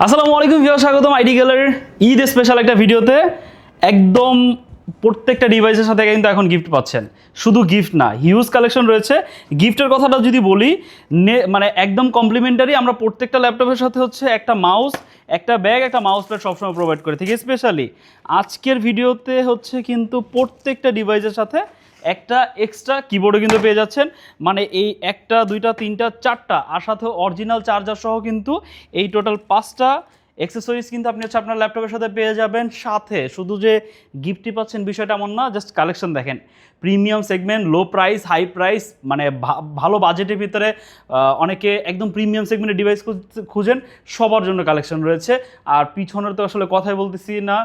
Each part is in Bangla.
আসসালামু আলাইকুম ভিউয়ার্স, স্বাগতম আইডি গ্যালারির ঈদ স্পেশাল একটা ভিডিওতে। একদম প্রত্যেকটা ডিভাইসের সাথে কিন্তু এখন গিফট পাচ্ছেন। শুধু গিফট না, হিউজ কালেকশন রয়েছে। গিফটের কথাটা যদি বলি, মানে একদম কমপ্লিমেন্টারি। আমরা প্রত্যেকটা ল্যাপটপের সাথে হচ্ছে একটা মাউস, একটা ব্যাগ, একটা মাউস প্যাড সবসময় প্রোভাইড করে থাকি। স্পেশালি আজকের ভিডিওতে হচ্ছে কিন্তু প্রত্যেকটা ডিভাইসের সাথে একটা এক্সট্রা কিবোর্ডও কিন্তু পেয়ে যাচ্ছেন। মানে এই একটা দুইটা তিনটা চারটা আর সাথে অরিজিনাল চার্জার সহ কিন্তু এই টোটাল 5টা অ্যাক্সেসরিজ কিন্তু আপনি হচ্ছে আপনার ল্যাপটপের সাথে পেয়ে যাবেন। সাথে শুধু যে গিফটই পাচ্ছেন বিষয়টা এমন না, জাস্ট কালেকশন দেখেন। Premium segment, low price, high price, মানে ভালো বাজেটের ভিতরে অনেকে একদম প্রিমিয়াম সেগমেন্টের ডিভাইস খুঁজেন, সবার জন্য কালেকশন রয়েছে। আর পিছনের তো আসলে কথাই বলতেছি না,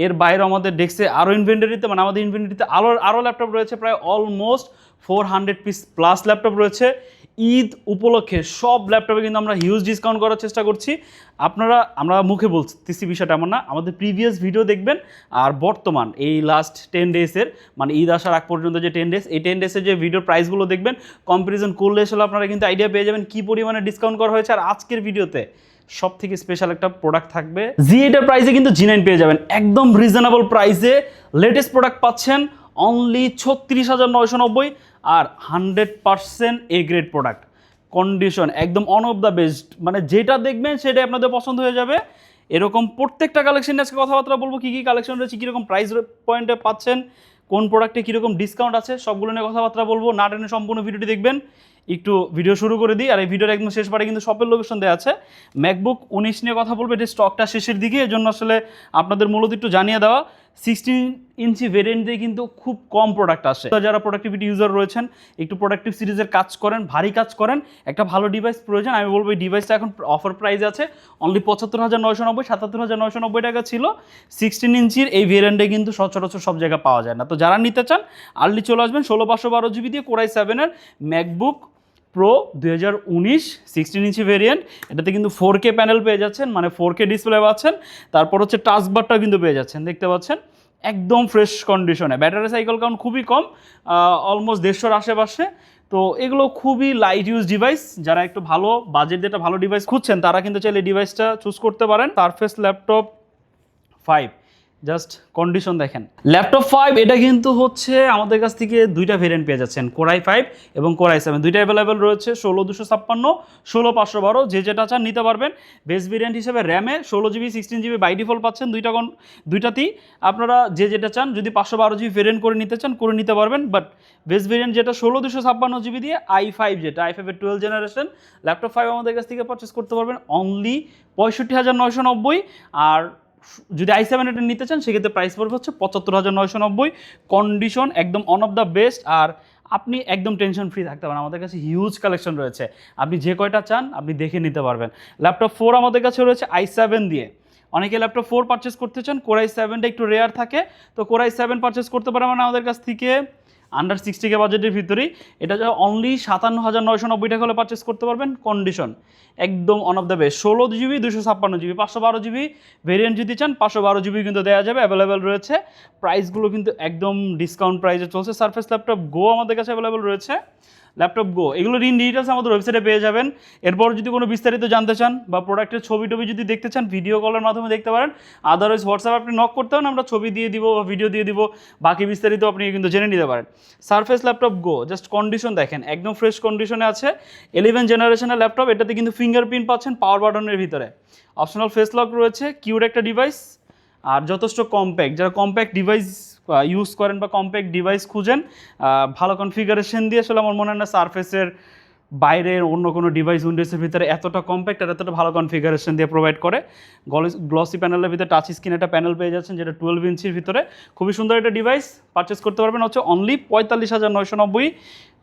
এর বাইরে আমাদের ডেস্কে আরও ইনভেন্টরিতে, মানে আমাদের ইনভেন্টরিতে আরও ল্যাপটপ রয়েছে। প্রায় অলমোস্ট 400 পিস প্লাস ল্যাপটপ রয়েছে। ঈদ উপলক্ষে সব ল্যাপটপে কিন্তু আমরা হিউজ ডিসকাউন্ট করার চেষ্টা করছি। আমরা মুখে বলতেছি বিষয়টা এমন না, আমাদের প্রিভিয়াস ভিডিও দেখবেন। আর বর্তমান এই লাস্ট 10 ডেজের, মানে ঈদ আসার আগ পর্যন্ত যে 10 ডেজ, এই 10 ডেজের যে ভিডিওর প্রাইসগুলো দেখবেন, কম্পারিজন করলে আসলে আপনারা কিন্তু আইডিয়া পেয়ে যাবেন কী পরিমাণে ডিসকাউন্ট করা হয়েছে। আর আজকের ভিডিওতে সব থেকে স্পেশাল একটা প্রোডাক্ট থাকবে। জি8 এর প্রাইসে কিন্তু জি9 পেয়ে যাবেন একদম রিজনেবল প্রাইসে। লেটেস্ট প্রোডাক্ট পাচ্ছেন অনলি 36,990 আর 100% এ গ্রেড প্রোডাক্ট। কন্ডিশন একদম অন অফ দ্য বেস্ট, মানে যেটা দেখবেন সেটাই আপনাদের পছন্দ হয়ে যাবে। এরকম প্রত্যেকটা কালেকশন আজকে কথাবার্তা বলবো, কী কী কালেকশন রয়েছে, কীরকম প্রাইস পয়েন্টে পাচ্ছেন, কোন প্রোডাক্টে কীরকম ডিসকাউন্ট আছে, সবগুলো নিয়ে কথাবার্তা বলবো। না টেনে সম্পূর্ণ ভিডিওটি দেখবেন। একটু ভিডিও শুরু করে দিই। আর এই ভিডিওর একদম শেষ পারে কিন্তু শপের লোকেশন দেওয়া আছে। ম্যাকবুক 19 নিয়ে কথা বলবো, এটা স্টকটা শেষের দিকে, এই জন্য আসলে আপনাদের মূলত একটু জানিয়ে দেওয়া। 16 ইঞ্চি ভেরিয়েন্ট দিয়ে কিন্তু খুব কম প্রোডাক্ট আসে। যারা প্রোডাক্টিভিটি ইউজার রয়েছেন, একটু প্রোডাক্টিভ সিরিজের কাজ করেন, ভারী কাজ করেন, একটা ভালো ডিভাইস প্রয়োজন, আমি বলবো এই ডিভাইসটা এখন অফার প্রাইস আছে অনলি 75,990, 77,990 টাকা ছিল। 16 ইঞ্চির এই ভেরিয়েন্টে কিন্তু সচরাচর সব জায়গায় পাওয়া যায় না। তো যারা নিতে চান আর্লি চলে আসবেন। 16/512 জিবি দিয়ে কোরাই 7-এর ম্যাকবুক প্রো 2019 16 ইঞ্চি ভেরিয়েন্ট। এটাতে কিন্তু 4K প্যানেল পেয়ে যাচ্ছেন, মানে 4K ডিসপ্লে পাচ্ছেন। তারপর হচ্ছে টাচবারটাও কিন্তু পেয়ে যাচ্ছেন, দেখতে পাচ্ছেন একদম ফ্রেশ কন্ডিশনে। ব্যাটারি সাইকেল কাউন্ট খুবই কম, অলমোস্ট 150-র আশেপাশে। তো এগুলো খুবই লাইট ইউজ ডিভাইস। যারা একটু ভালো বাজেট দিয়ে একটা ভালো ডিভাইস খুঁজছেন, তারা কিন্তু চাইলে ডিভাইসটা চুজ করতে পারেন। সারফেস ল্যাপটপ 5, জাস্ট কন্ডিশন দেখেন। ল্যাপটপ 5 এটা কিন্তু হচ্ছে আমাদের কাছ থেকে দুইটা ভেরিয়েন্ট পেয়ে যাচ্ছেন, কোরাই 5 এবং কোরাই 7, দুইটা অ্যাভেলেবেল রয়েছে। 16,256, 16,512, যে যেটা চান নিতে পারবেন। বেস ভেরিয়েন্ট হিসেবে র্যামে 16 জিবি 16 জিবি বাই ডিফল্ট পাচ্ছেন দুইটাতেই। আপনারা যে যেটা চান, যদি 512 জিবি ভেরিয়েন্ট করে নিতে চান করে নিতে পারবেন। বাট বেস ভেরিয়েন্ট যেটা 16,256 জিবি দিয়ে i5, যেটা i5 এর 12 জেনারেশন ল্যাপটপ 5 আমাদের কাছ থেকে পারচেস করতে পারবেন অনলি 65,990। আর যদি i7 এটা নিতে চান, সেক্ষেত্রে প্রাইস পড়বে হচ্ছে 75,990। কন্ডিশন একদম অন অফ দ্য বেস্ট। আর আপনি একদম টেনশন ফ্রি থাকতে পারেন, আমাদের কাছে হিউজ কালেকশন রয়েছে। আপনি যে কয়টা চান আপনি দেখে নিতে পারবেন। ল্যাপটপ 4 আমাদের কাছে রয়েছে i7 দিয়ে। অনেকে ল্যাপটপ 4 পারচেস করতে চান, কোরাই 7টা একটু রেয়ার থাকে, তো কোরাই 7 পারচেস করতে পারেন মানে আমাদের কাছ থেকে আন্ডার 60K বাজেটের ভিতরেই। এটা যা অনলি 57,990 টাকা হলে পারচেস করতে পারবেন। কন্ডিশন একদম one of the best. 16 GB 256 GB, 512 GB variant যদি চান 512 জিবি কিন্তু দেওয়া যাবে, অ্যাভেলেবেল রয়েছে। প্রাইসগুলো কিন্তু একদম ডিসকাউন্ট প্রাইসে চলছে। সারফেস ল্যাপটপ গো আমাদের কাছে অ্যাভেলেবেল রয়েছে। ল্যাপটপ গো এগুলোর ডিটেলস আমাদের ওয়েবসাইটে পেয়ে যাবেন। এরপর যদি কোনো বিস্তারিত জানতে চান বা প্রোডাক্টের ছবি টবি যদি দেখতে চান, ভিডিও কলের মাধ্যমে দেখতে পারেন। আদারওয়াইজ হোয়াটসঅ্যাপ আপনি নক করতে পারেন, আমরা ছবি দিয়ে দিব বা ভিডিও দিয়ে দিব, বাকি বিস্তারিত আপনি কিন্তু জেনে নিতে পারেন। Surface laptop go just condition দেখেন, একদম ফ্রেশ কন্ডিশনে আছে। 11 জেনারেশনের ল্যাপটপ, এটাতে কিন্তু ফিঙ্গারপ্রিন্ট পাচ্ছেন পাওয়ার বাটনের ভিতরে, অপশনাল ফেস লক রয়েছে। কিউট একটা ডিভাইস আর যথেষ্ট কম্প্যাক্ট। যারা কম্প্যাক্ট ডিভাইস ইউজ করেন বা কম্প্যাক্ট ডিভাইস খুঁজেন ভালো কনফিগারেশন দিয়ে, আসলে আমার মনে হয় না সারফেসের বাইরের অন্য কোনো ডিভাইস উইন্ডোজের ভিতরে এতটা কম্প্যাক্ট আর এতটা ভালো কনফিগারেশন দিয়ে প্রোভাইড করে। গ্লসি প্যানেলের ভিতরে টাচ স্ক্রিন একটা প্যানেল পেয়ে যাচ্ছেন, যেটা 12 ইঞ্চির ভিতরে। খুবই সুন্দর একটা ডিভাইস, পারচেস করতে পারবেন হচ্ছে অনলি 45,990।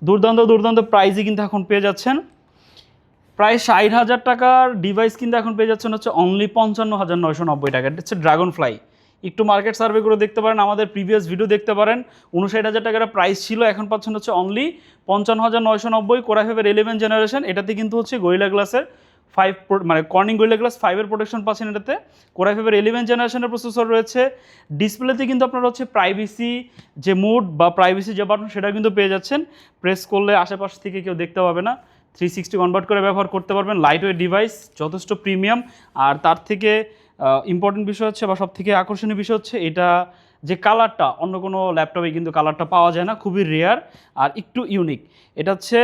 দুর্দান্ত প্রাইসই কিন্তু এখন পেয়ে যাচ্ছেন। প্রায় 60,000 টাকার ডিভাইস কিন্তু এখন পেয়ে যাচ্ছেন হচ্ছে অনলি 55,990 টাকা। এটা হচ্ছে ড্রাগন ফ্লাই। একটু মার্কেট সার্ভে করে দেখতে পারেন, আমাদের প্রিভিয়াস ভিডিও দেখতে পারেন। 59,000 টাকার প্রাইস ছিল, এখন পাচ্ছেন হচ্ছে অনলি 55,990। কোরাই 5-এর 11 জেনারেশন, এটাতে কিন্তু হচ্ছে গরিলা গ্লাসের 5, মানে কর্নিং গরিলা গ্লাস 5-এর প্রোটেকশন পাচ্ছেন এটাতে। কোরাই 5-এর 11 জেনারেশনের প্রসেসর রয়েছে। ডিসপ্লেতে কিন্তু আপনারা হচ্ছে প্রাইভেসি যে মোড বা প্রাইভেসি যে বাটন, সেটা কিন্তু পেয়ে যাচ্ছেন। প্রেস করলে আশেপাশ থেকে কেউ দেখতে পাবে না। 360 কনভার্ট করে ব্যবহার করতে পারবেন। লাইট ওয়েট ডিভাইস, যথেষ্ট প্রিমিয়াম। আর তার থেকে ইম্পর্টেন্ট বিষয় হচ্ছে বা সব থেকে আকর্ষণীয় বিষয় হচ্ছে এটা যে কালারটা, অন্য কোনো ল্যাপটপে কিন্তু কালারটা পাওয়া যায় না, খুবই রেয়ার আর একটু ইউনিক। এটা হচ্ছে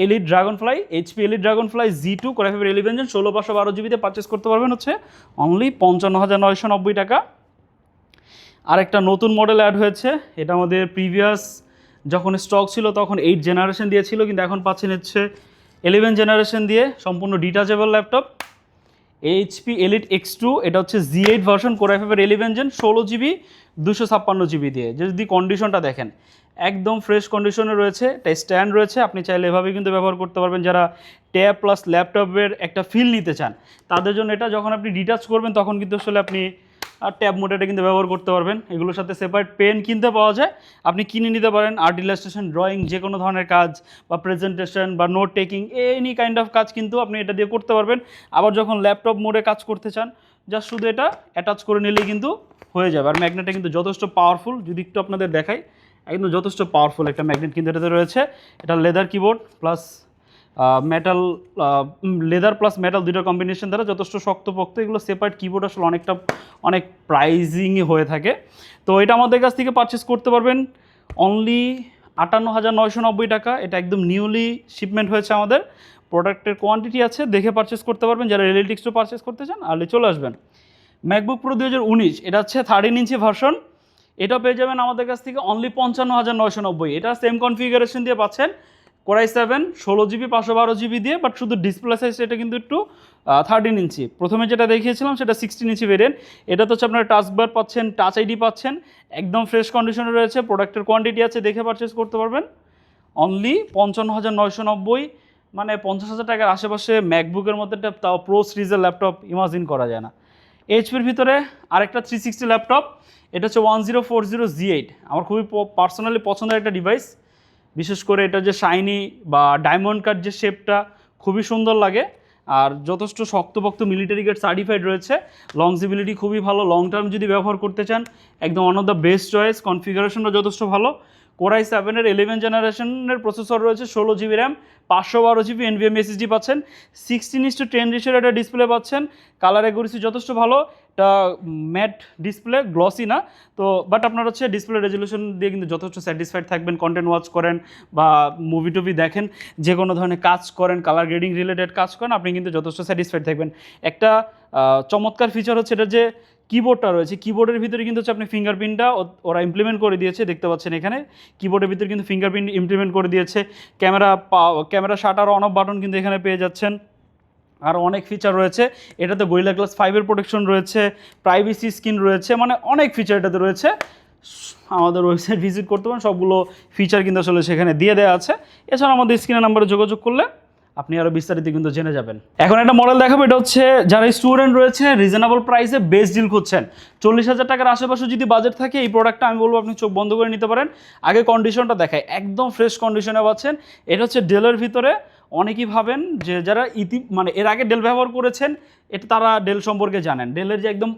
Elite Dragonfly, HP Elite Dragonfly Z2 Core i5 11 Gen 16/512 জিবিতে পারচেস করতে পারবেন হচ্ছে অনলি 55,990 টাকা। আর একটা নতুন মডেল অ্যাড হয়েছে, এটা আমাদের প্রিভিয়াস যখন স্টক ছিল তখন 8 জেনারেশন দিয়েছিল, কিন্তু এখন পাচ্ছেন হচ্ছে 11 জেনারেশন দিয়ে সম্পূর্ণ detachable laptop HP elite X2। এটা হচ্ছে Z8 version Core i5 11 Gen 16GB 256GB দিয়ে। যদি কন্ডিশনটা দেখেন একদম ফ্রেশ কন্ডিশনে রয়েছে, এটা স্ট্যান্ড রয়েছে, আপনি চাইলে এভাবে কিন্তু ব্যবহার করতে পারবেন। যারা ট্যাব প্লাস ল্যাপটপের একটা ফিল নিতে চান তাদের জন্য এটা, যখন আপনি ডিটাচ করবেন তখন কিন্তু আসলে আপনি ট্যাব মোডে এটা কিন্তু ব্যবহার করতে পারবেন। এগুলোর সাথে সেপারেট পেন কিনতে পাওয়া যায়, আপনি কিনে নিতে পারেন। আর্ট ইলাস্ট্রেশন, ড্রয়িং, যে কোনো ধরনের কাজ বা প্রেজেন্টেশন বা note taking, any kind of কাজ কিন্তু আপনি এটা দিয়ে করতে পারবেন। আবার যখন ল্যাপটপ মোডে কাজ করতে চান জাস্ট শুধু এটা অ্যাটাচ করে নিলেই কিন্তু হয়ে যাবে। আর ম্যাগনেটটা কিন্তু যথেষ্ট পাওয়ারফুল, যদি একটু আপনাদের দেখাই, একদম যথেষ্ট পাওয়ারফুল একটা ম্যাগনেট কিন্তু এটাতে রয়েছে। এটা leather keyboard plus metal, leather plus metal দুটো কম্বিনেশন দ্বারা যথেষ্ট শক্তপোক্ত। এগুলো সেপারেট কিবোর্ড আসলে অনেক প্রাইজিংই হয়ে থাকে। তো এটা আমাদের কাছ থেকে পারচেস করতে পারবেন অনলি 58,990 টাকা। এটা একদম নিউলি শিপমেন্ট হয়েছে আমাদের, প্রোডাক্টের কোয়ান্টিটি আছে, দেখে পারচেস করতে পারবেন। যারা রিয়েলিটিক্সও পারচেস করতে চান আর্লি চলে আসবেন। ম্যাকবুক প্রো 2019, এটা হচ্ছে 13 ইঞ্চি ভার্সন, এটা পেয়ে যাবেন আমাদের কাছ থেকে অনলি 55,990। এটা সেম কনফিগারেশন দিয়ে পাচ্ছেন Core i7 16GB 512GB দিয়ে, বাট শুধু ডিসপ্লে সাইজ এটা কিন্তু একটু 13 ইঞ্চি। প্রথমে যেটা দেখিয়েছিলাম সেটা 16 ইঞ্চি ভেরিয়েন্ট। এটা তো হচ্ছে আপনারা টাচ বার পাচ্ছেন, টাচ আইডি পাচ্ছেন, একদম ফ্রেশ কন্ডিশনে রয়েছে, প্রোডাক্টের কোয়ান্টিটি আছে, দেখে পারচেস করতে পারবেন অনলি 55,990। মানে 50,000 টাকার আশেপাশে ম্যাকবুকের মধ্যে তাও প্রো সিরিজের ল্যাপটপ ইমাজিন করা যায় না। এইচপির ভিতরে আরেকটা 360 ল্যাপটপ, এটা হচ্ছে 1040Z8। আমার খুবই পার্সোনালি পছন্দের একটা ডিভাইস, বিশেষ করে এটা যে শাইনি বা ডায়মন্ড কাট যে শেপটা খুবই সুন্দর লাগে। আর যথেষ্ট শক্তপোক্ত মিলিটারি গ্রেড সার্টিফাইড রয়েছে, লংজিবিলিটি খুবই ভালো। লং টার্ম যদি ব্যবহার করতে চান একদম one of the best choice. কনফিগারেশনটা যথেষ্ট ভালো। Core i7 11 জেনারেশনের প্রসেসর রয়েছে, 16GB RAM, 512GB NVMe SSD পাচ্ছেন, 16:10 রেশিওর একটা ডিসপ্লে পাচ্ছেন। কালার অ্যাকুরেসি যথেষ্ট ভালো, এটা ম্যাট ডিসপ্লে, গ্লসি না তো, বাট আপনার হচ্ছে ডিসপ্লে রেজলিউশন দিয়ে কিন্তু যথেষ্ট স্যাটিসফাইড থাকবেন। কন্টেন্ট ওয়াচ করেন বা মুভি টুভি দেখেন, যে কোনো ধরনের কাজ করেন, কালার গ্রেডিং রিলেটেড কাজ করেন, আপনি কিন্তু যথেষ্ট স্যাটিসফাইড থাকবেন। একটা চমৎকার ফিচার হচ্ছে এটা যে কিবোর্ডটা রয়েছে, কিবোর্ডের ভিতরে কিন্তু হচ্ছে আপনি ফিঙ্গারপ্রিন্টটা ওরা ইমপ্লিমেন্ট করে দিয়েছে, দেখতে পাচ্ছেন এখানে কিবোর্ডের ভিতরে কিন্তু ফিঙ্গারপ্রিন্ট ইমপ্লিমেন্ট করে দিয়েছে। Camera shutter on of button কিন্তু এখানে পেয়ে যাচ্ছেন। আর অনেক ফিচার রয়েছে এটাতে, Gorilla Glass 5 প্রোটেকশন রয়েছে, প্রাইভেসি স্ক্রিন রয়েছে, মানে অনেক ফিচার এটাতে রয়েছে। আমাদের ওয়েবসাইট ভিজিট করতে পারেন, সবগুলো ফিচার কিন্তু আসলে সেখানে দিয়ে দেওয়া আছে। এছাড়া আমাদের স্ক্রিনের নাম্বারে যোগাযোগ করলে আপনি আরও বিস্তারিত কিন্তু জেনে যাবেন। এখন একটা মডেল দেখাবো, এটা হচ্ছে যারা স্টুডেন্ট রয়েছে রিজনেবল প্রাইসে বেস্ট ডিল খুঁজছেন, 40,000 টাকার আশেপাশে যদি বাজেট থাকে এই প্রোডাক্টটা আমি বলবো আপনি চোখ বন্ধ করে নিতে পারেন। আগে কন্ডিশনটা দেখায়, একদম ফ্রেশ কন্ডিশনে পাচ্ছেন। এটা হচ্ছে ডেলের ভিতরে, অনেকেই ভাবেন যে যারা মানে এর আগে ডেল ব্যবহার করেছেন এটা তারা ডেল সম্পর্কে জানেন। ডেলের যে একদম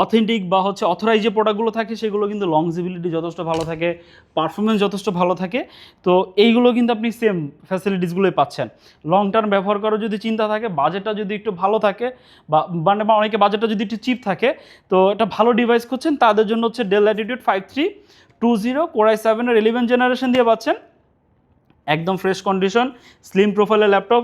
অথেন্টিক বা হচ্ছে অথরাইজ যে প্রোডাক্টগুলো থাকে সেগুলো কিন্তু লংজিবিলিটি যথেষ্ট ভালো থাকে, পারফরমেন্স যথেষ্ট ভালো থাকে। তো এইগুলো কিন্তু আপনি সেম ফ্যাসিলিটিসগুলোই পাচ্ছেন। লং টার্ম ব্যবহার করার যদি চিন্তা থাকে, বাজেটটা যদি একটু ভালো থাকে বা অনেকে বাজেটটা যদি একটু চিপ থাকে, তো এটা ভালো ডিভাইস খুঁজছেন তাদের জন্য হচ্ছে del Latitude 5320 Core i7 11 generation দিয়ে পাচ্ছেন। একদম ফ্রেশ কন্ডিশন, স্লিম প্রোফাইলের ল্যাপটপ,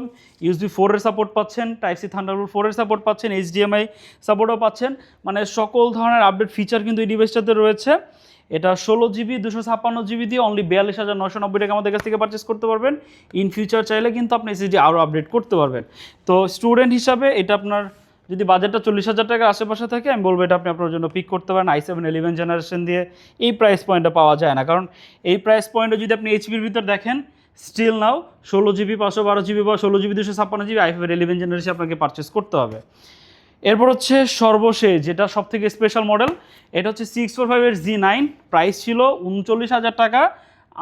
USB 4 এর সাপোর্ট পাচ্ছেন, Type-C Thunderbolt 4 এর সাপোর্ট পাচ্ছেন, HDMI সাপোর্টও পাচ্ছেন, মানে সকল ধরনের আপডেট ফিচার কিন্তু এই ডিভাইসটাতে রয়েছে। এটা 16GB 256GB দিয়ে অনলি 42,990 টাকা আমাদের কাছ থেকে পারচেস করতে পারবেন। ইন ফিউচার চাইলে কিন্তু আপনি SSD আরও আপডেট করতে পারবেন। তো স্টুডেন্ট হিসাবে এটা আপনার যদি বাজেটটা 40,000 টাকার আশেপাশে থাকে আমি বলবো এটা আপনি আপনার জন্য পিক করতে পারেন। i7 11 জেনারেশন দিয়ে এই প্রাইস পয়েন্টে পাওয়া যায় না, কারণ এই প্রাইস পয়েন্টে যদি আপনি এইচপির ভিতর দেখেন স্টিল নাও 16GB 512GB বা 16GB 256GB i5 11 জেনারেশন আপনাকে পারচেস করতে হবে। এরপর হচ্ছে সর্বশেষ যেটা সব থেকে স্পেশাল মডেল, এটা হচ্ছে 645 এর Z9, প্রাইস ছিল 39,000 টাকা,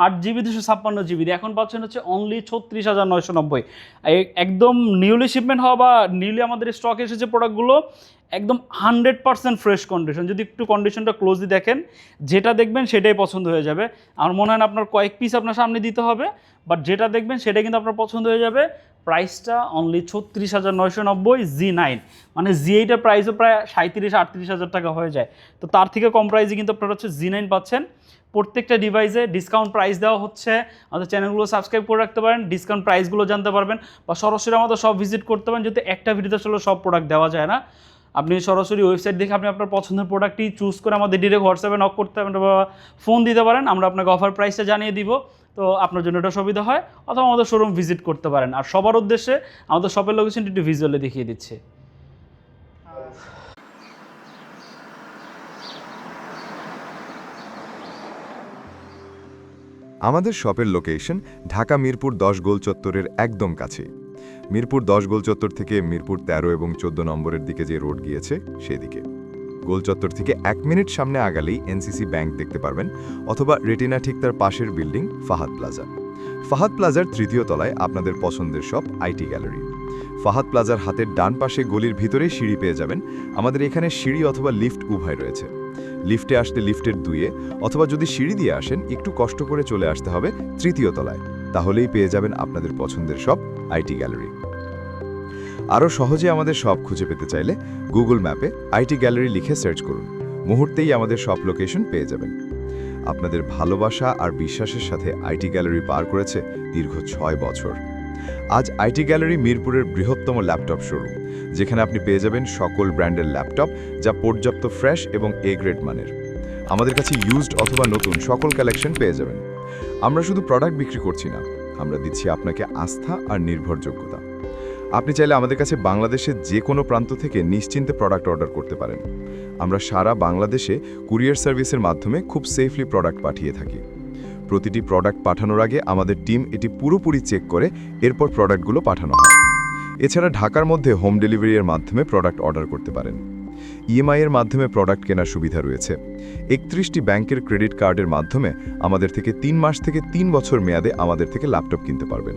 8GB 256GB এখন পাচ্ছেন হচ্ছে অনলি 36,990। একদম নিউলি শিপমেন্ট হওয়া বা নিউলি আমাদের স্টক এসেছে প্রোডাক্টগুলো একদম 100% ফ্রেশ কন্ডিশন। যদি একটু কন্ডিশনটা ক্লোজলি দেখেন, যেটা দেখবেন সেটাই পছন্দ হয়ে যাবে। আমার মনে হয় না আপনার কয়েক পিস আপনার সামনে দিতে হবে, বাট যেটা দেখবেন সেটাই কিন্তু আপনার পছন্দ হয়ে যাবে। প্রাইসটা অনলি 36,990 Z9, মানে Z8-এর প্রাইসও প্রায় 37-38 হাজার টাকা হয়ে যায়। তো তার থেকে কম প্রাইসে কিন্তু আপনারা হচ্ছে Z9 পাচ্ছেন। প্রত্যেকটা ডিভাইসে ডিসকাউন্ট প্রাইস দেওয়া হচ্ছে। আমাদের চ্যানেলগুলো সাবস্ক্রাইব করে রাখতে পারেন, ডিসকাউন্ট প্রাইসগুলো জানতে পারবেন, বা সরাসরি আমাদের সব ভিজিট করতে পারেন। যদি একটা ভিডিওতে আসলে সব প্রোডাক্ট দেওয়া যায় না, আপনি সরাসরি ওয়েবসাইট দেখে আপনি আপনার পছন্দের প্রোডাক্টটি চুজ করে আমাদের ডিরেক্ট হোয়াটসঅ্যাপে নক করতে পারেন বা ফোন দিতে পারেন, আমরা আপনাকে অফার প্রাইসটা জানিয়ে দিব। তো আপনার জন্য এটা সুবিধা হয়। অথবা আমাদের শোরুম ভিজিট করতে পারেন। আর সবার উদ্দেশ্যে আমাদের শপের লোকেশনটি একটু ভিজুয়ালি দেখিয়ে দিচ্ছি। আমাদের শপের লোকেশন ঢাকা মিরপুর 10 গোল চত্বরের একদম কাছে। মিরপুর 10 গোল চত্বর থেকে মিরপুর 13 এবং 14 নম্বরের দিকে যে রোড গিয়েছে সেদিকে। গোল চত্বর থেকে 1 মিনিট সামনে আগালেই এনসিসি ব্যাংক দেখতে পারবেন, অথবা রেটিনা ঠিক তার পাশের বিল্ডিং ফাহাদ প্লাজা। ফাহাদ প্লাজার 3য় তলায় আপনাদের পছন্দের শপ আইটি গ্যালারি। ফাহাদ প্লাজার হাতের ডান পাশে গলির ভিতরেই সিঁড়ি পেয়ে যাবেন। আমাদের এখানে সিঁড়ি অথবা লিফট উভয় রয়েছে। লিফটে আসতে লিফটের 2-এ, অথবা যদি সিঁড়ি দিয়ে আসেন একটু কষ্ট করে চলে আসতে হবে 3য় তলায়, তাহলেই পেয়ে যাবেন আপনাদের পছন্দের শপ আইটি গ্যালারি। আরও সহজে আমাদের শপ খুঁজে পেতে চাইলে গুগল ম্যাপে আইটি গ্যালারি লিখে সার্চ করুন, মুহূর্তেই আমাদের শপ লোকেশন পেয়ে যাবেন। আপনাদের ভালোবাসা আর বিশ্বাসের সাথে আইটি গ্যালারি পার করেছে দীর্ঘ 6 বছর। আজ আইটি গ্যালারি মিরপুরের বৃহত্তম ল্যাপটপ শোরুম, যেখানে আপনি পেয়ে যাবেন সকল ব্র্যান্ডের ল্যাপটপ, যা পর্যাপ্ত ফ্রেশ এবং এ গ্রেড মানের। আমাদের কাছে ইউজড অথবা নতুন সকল কালেকশন পেয়ে যাবেন। আমরা শুধু প্রোডাক্ট বিক্রি করছি না, আমরা দিচ্ছি আপনাকে আস্থা আর নির্ভরযোগ্যতা। আপনি চাইলে আমাদের কাছে বাংলাদেশের যে কোনো প্রান্ত থেকে নিশ্চিন্তে প্রোডাক্ট অর্ডার করতে পারেন। আমরা সারা বাংলাদেশে কুরিয়ার সার্ভিসের মাধ্যমে খুব সেফলি প্রোডাক্ট পাঠিয়ে থাকি। প্রতিটি প্রোডাক্ট পাঠানোর আগে আমাদের টিম এটি পুরোপুরি চেক করে এরপর প্রোডাক্টগুলো পাঠানো হয়। এছাড়া ঢাকার মধ্যে হোম ডেলিভারির মাধ্যমে প্রোডাক্ট অর্ডার করতে পারেন। ইএমআই এর মাধ্যমে প্রোডাক্ট কেনার সুবিধা রয়েছে। 31টি ব্যাংকের ক্রেডিট কার্ডের মাধ্যমে আমাদের থেকে 3 মাস থেকে 3 বছর মেয়াদে আমাদের থেকে ল্যাপটপ কিনতে পারবেন।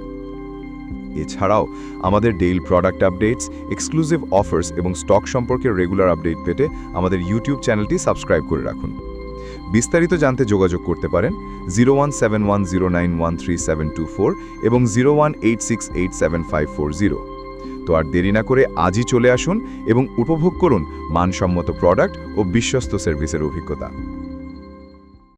এছাড়াও আমাদের daily product updates, exclusive offers এবং স্টক সম্পর্কে রেগুলার আপডেট পেতে আমাদের ইউটিউব চ্যানেলটি সাবস্ক্রাইব করে রাখুন। বিস্তারিত জানতে যোগাযোগ করতে পারেন 0171091374 এবং 0186875540। তো আর দেরি না করে আজই চলে আসুন এবং উপভোগ করুন মানসম্মত প্রোডাক্ট ও বিশ্বস্ত সার্ভিসের অভিজ্ঞতা।